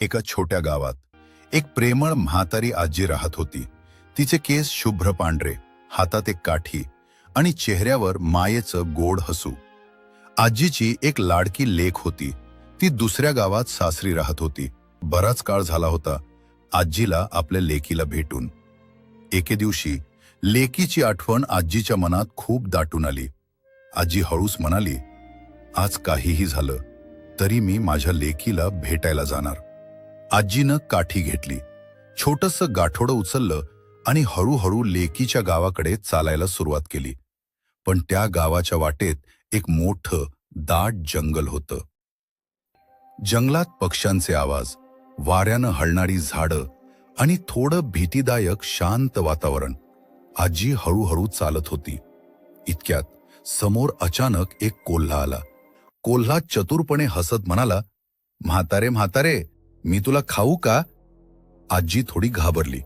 एका छोट्या गावात एक प्रेमळ म्हातारी आजी राहत होती. तिचे केस शुभ्र पांढरे, हातात एक काठी आणि चेहऱ्यावर मायेचं गोड हसू. आजीची एक लाडकी लेक होती. ती दुसऱ्या गावात सासरी राहत होती. बराच काळ झाला होता आजीला आपल्या लेकीला भेटून. एके दिवशी लेकीची आठवण आजीच्या मनात खूप दाटून आली. आजी हळूच म्हणाली, आज काहीही झालं तरी मी माझ्या लेकीला भेटायला जाणार. आजीनं काठी घेतली, छोटंसं गाठोडं उचललं आणि हळूहळू लेकीच्या गावाकडे चालायला सुरुवात केली. पण त्या गावाच्या वाटेत एक मोठं दाट जंगल होतं. जंगलात पक्ष्यांचे आवाज, वाऱ्यानं हलणारी झाडं आणि थोडं भीतीदायक शांत वातावरण. आजी हळूहळू चालत होती. इतक्यात समोर अचानक एक कोल्हा आला. कोल्हा चतुरपणे हसत म्हणाला, म्हातारे म्हातारे, मी तुला खाऊ का? आजी थोडी घाबरली,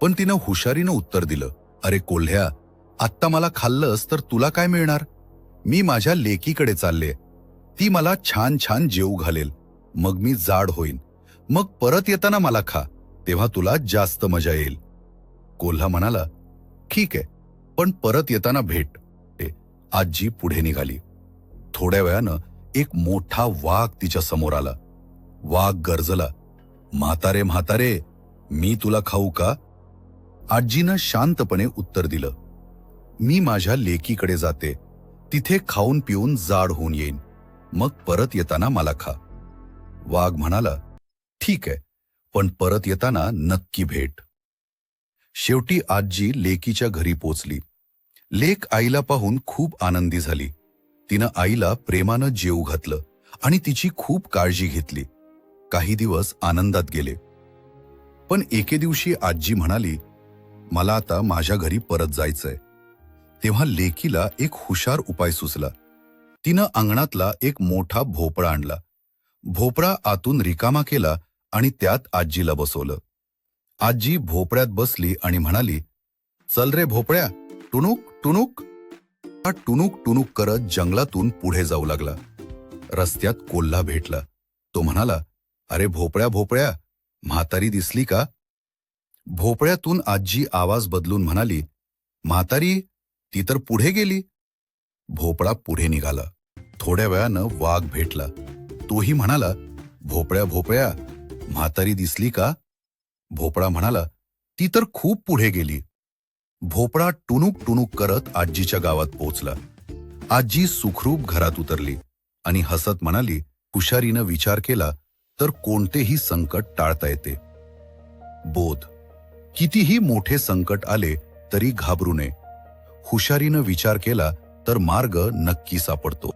पण तिनं हुशारीनं उत्तर दिलं, अरे कोल्ह्या, आत्ता मला खाल्लंस तर तुला काय मिळणार? मी माझ्या लेकीकडे चालले. ती मला छान छान जेवू घालेल, मग मी जाड होईन. मग परत येताना मला खा, तेव्हा तुला जास्त मजा येईल. कोल्हा म्हणाला, ठीक आहे, पण परत येताना भेट. आजी पुढे निघाली. थोड्या वेळानं एक मोठा वाघ तिच्या समोर आला. वाघ गरजला, म्हातारे म्हातारे, मी तुला खाऊ का? आजीनं शांतपणे उत्तर दिलं, मी माझ्या लेकीकडे जाते. तिथे खाऊन पिऊन जाड होऊन येईन, मग परत येताना मला खा. वाघ म्हणाला, ठीक आहे, पण परत येताना नक्की भेट. शेवटी आजी लेकीच्या घरी पोचली. लेक आईला पाहून खूप आनंदी झाली. तिनं आईला प्रेमानं जेवू घातलं आणि तिची खूप काळजी घेतली. काही दिवस आनंदात गेले. पण एके दिवशी आजी म्हणाली, मला आता माझ्या घरी परत जायचंय. तेव्हा लेकीला एक हुशार उपाय सुचला. तिनं अंगणातला एक मोठा भोपळा आणला. भोपळा आतून रिकामा केला आणि त्यात आजीला बसवलं. आजी भोपळ्यात बसली आणि म्हणाली, चल रे भोपळ्या, टुणूक टुणूक. हा टुणूक टुणूक करत जंगलातून पुढे जाऊ लागला. रस्त्यात कोल्हा भेटला. तो म्हणाला, अरे भोपळ्या भोपळ्या, म्हातारी दिसली का? भोपळ्यातून आजी आवाज बदलून म्हणाली, म्हातारी, ती तर पुढे गेली. भोपळा पुढे निघाला. थोड्या वेळानं वाघ भेटला. तोही म्हणाला, भोपळ्या भोपळ्या, म्हातारी दिसली का? भोपळा म्हणाला, ती तर खूप पुढे गेली. भोपळा टुणूक टुणूक करत आजीच्या गावात पोहोचला. आजी सुखरूप घरात उतरली आणि हसत म्हणाली, हुशारीनं विचार केला तर कोणतेही संकट टाळता येते. बोध, कितीही मोठे संकट आले तरी घाबरू नये. हुशारीनं विचार केला तर मार्ग नक्की सापडतो.